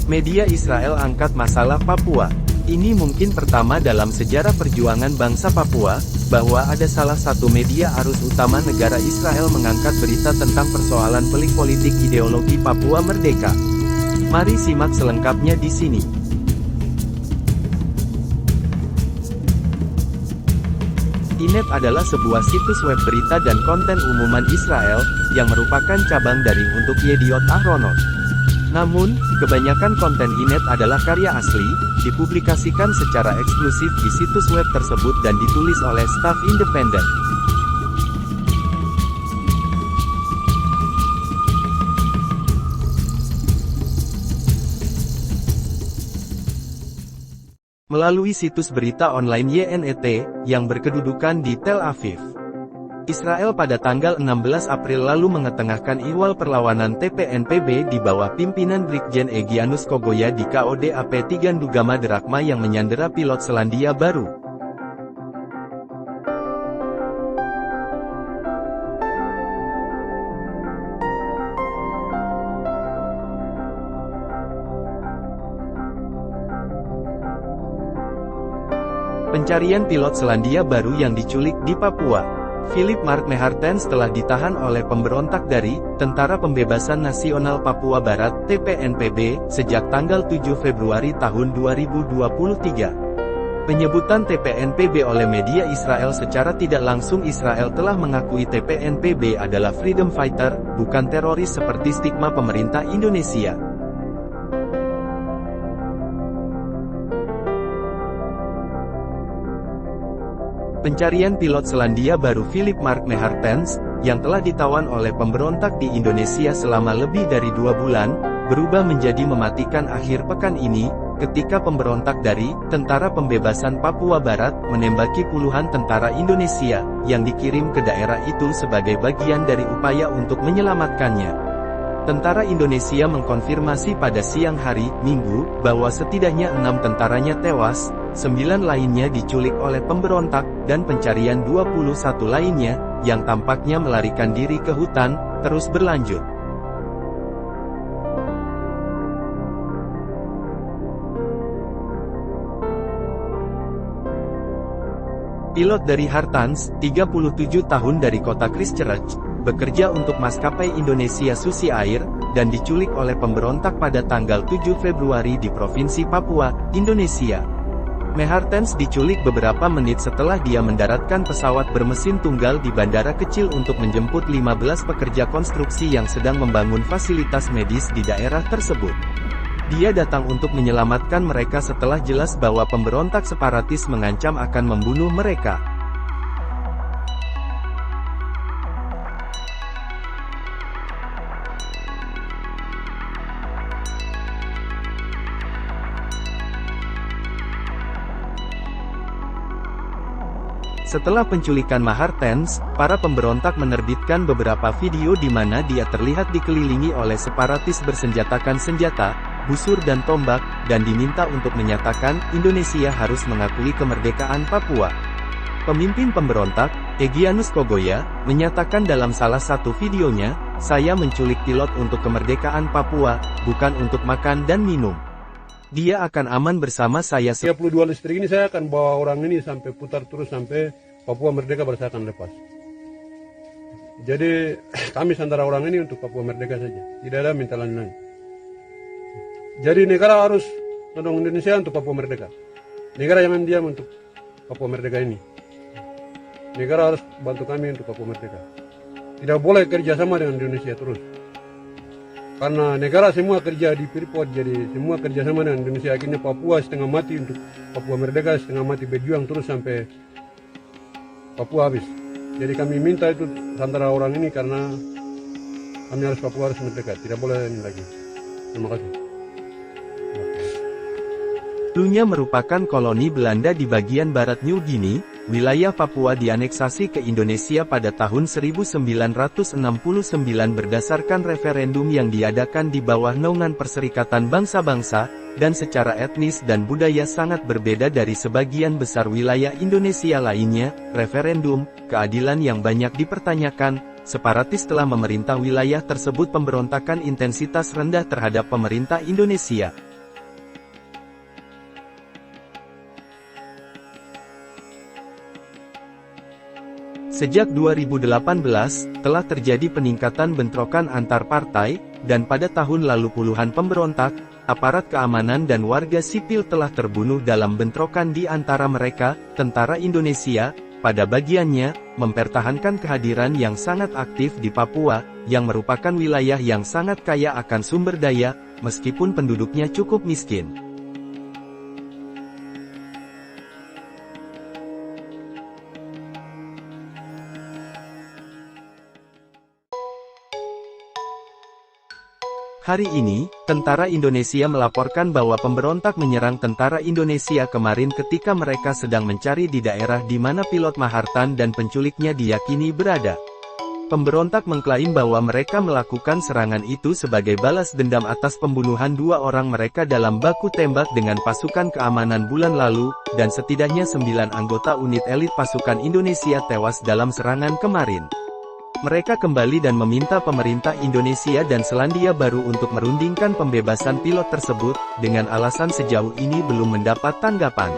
Media Israel angkat masalah Papua. Ini mungkin pertama dalam sejarah perjuangan bangsa Papua, bahwa ada salah satu media arus utama negara Israel mengangkat berita tentang persoalan pelik politik ideologi Papua Merdeka. Mari simak selengkapnya di sini. Ynet adalah sebuah situs web berita dan konten umuman Israel, yang merupakan cabang dari untuk Yediot Ahronot. Namun, kebanyakan konten Ynet adalah karya asli, dipublikasikan secara eksklusif di situs web tersebut dan ditulis oleh staf independen. Melalui situs berita online Ynet, yang berkedudukan di Tel Aviv, Israel pada tanggal 16 April lalu mengetengahkan ihwal perlawanan TPNPB di bawah pimpinan Brigjen Egyanus Kogoya di KODAP Tigandugama Derakma yang menyandera pilot Selandia Baru. Pencarian pilot Selandia Baru yang diculik di Papua. Philip Mark Mehartens telah ditahan oleh pemberontak dari Tentara Pembebasan Nasional Papua Barat (TPNPB) sejak tanggal 7 Februari tahun 2023. Penyebutan TPNPB oleh media Israel secara tidak langsung Israel telah mengakui TPNPB adalah freedom fighter, bukan teroris seperti stigma pemerintah Indonesia. Pencarian pilot Selandia Baru Philip Mark Mehartens, yang telah ditawan oleh pemberontak di Indonesia selama lebih dari 2 bulan, berubah menjadi mematikan akhir pekan ini, ketika pemberontak dari Tentara Pembebasan Papua Barat menembaki puluhan tentara Indonesia, yang dikirim ke daerah itu sebagai bagian dari upaya untuk menyelamatkannya. Tentara Indonesia mengkonfirmasi pada siang hari, Minggu, bahwa setidaknya 6 tentaranya tewas, 9 lainnya diculik oleh pemberontak, dan pencarian 21 lainnya, yang tampaknya melarikan diri ke hutan, terus berlanjut. Pilot dari Hartans, 37 tahun dari kota Christchurch, bekerja untuk maskapai Indonesia Susi Air, dan diculik oleh pemberontak pada tanggal 7 Februari di Provinsi Papua, Indonesia. Mehartens diculik beberapa menit setelah dia mendaratkan pesawat bermesin tunggal di bandara kecil untuk menjemput 15 pekerja konstruksi yang sedang membangun fasilitas medis di daerah tersebut. Dia datang untuk menyelamatkan mereka setelah jelas bahwa pemberontak separatis mengancam akan membunuh mereka. Setelah penculikan Mehartens, para pemberontak menerbitkan beberapa video di mana dia terlihat dikelilingi oleh separatis bersenjatakan senjata, busur dan tombak, dan diminta untuk menyatakan, Indonesia harus mengakui kemerdekaan Papua. Pemimpin pemberontak, Egyanus Kogoya, menyatakan dalam salah satu videonya, "Saya menculik pilot untuk kemerdekaan Papua, bukan untuk makan dan minum. Dia akan aman bersama saya." 32 listrik ini saya akan bawa orang ini sampai putar terus sampai Papua Merdeka baru saya akan lepas. Jadi kami antara orang ini untuk Papua Merdeka saja, tidak ada minta lain-lain. Jadi negara harus mendukung Indonesia untuk Papua Merdeka. Negara jangan diam untuk Papua Merdeka ini. Negara harus bantu kami untuk Papua Merdeka. Tidak boleh kerjasama dengan Indonesia terus. Karena negara semua kerja di Freeport, jadi semua kerjasama dengan Indonesia. Akhirnya Papua setengah mati untuk Papua Merdeka, setengah mati berjuang terus sampai Papua habis. Jadi kami minta itu antara orang ini karena kami harus Papua harus merdeka, tidak boleh ini lagi. Terima kasih. Dulunya merupakan koloni Belanda di bagian barat New Guinea, wilayah Papua dianeksasi ke Indonesia pada tahun 1969 berdasarkan referendum yang diadakan di bawah naungan Perserikatan Bangsa-Bangsa, dan secara etnis dan budaya sangat berbeda dari sebagian besar wilayah Indonesia lainnya. Referendum, keadilan yang banyak dipertanyakan, separatis telah memerintah wilayah tersebut pemberontakan intensitas rendah terhadap pemerintah Indonesia. Sejak 2018, telah terjadi peningkatan bentrokan antar partai, dan pada tahun lalu puluhan pemberontak, aparat keamanan dan warga sipil telah terbunuh dalam bentrokan di antara mereka. Tentara Indonesia, pada bagiannya, mempertahankan kehadiran yang sangat aktif di Papua, yang merupakan wilayah yang sangat kaya akan sumber daya, meskipun penduduknya cukup miskin. Hari ini, tentara Indonesia melaporkan bahwa pemberontak menyerang tentara Indonesia kemarin ketika mereka sedang mencari di daerah di mana pilot Mahartan dan penculiknya diyakini berada. Pemberontak mengklaim bahwa mereka melakukan serangan itu sebagai balas dendam atas pembunuhan 2 orang mereka dalam baku tembak dengan pasukan keamanan bulan lalu, dan setidaknya 9 anggota unit elit pasukan Indonesia tewas dalam serangan kemarin. Mereka kembali dan meminta pemerintah Indonesia dan Selandia Baru untuk merundingkan pembebasan pilot tersebut, dengan alasan sejauh ini belum mendapat tanggapan.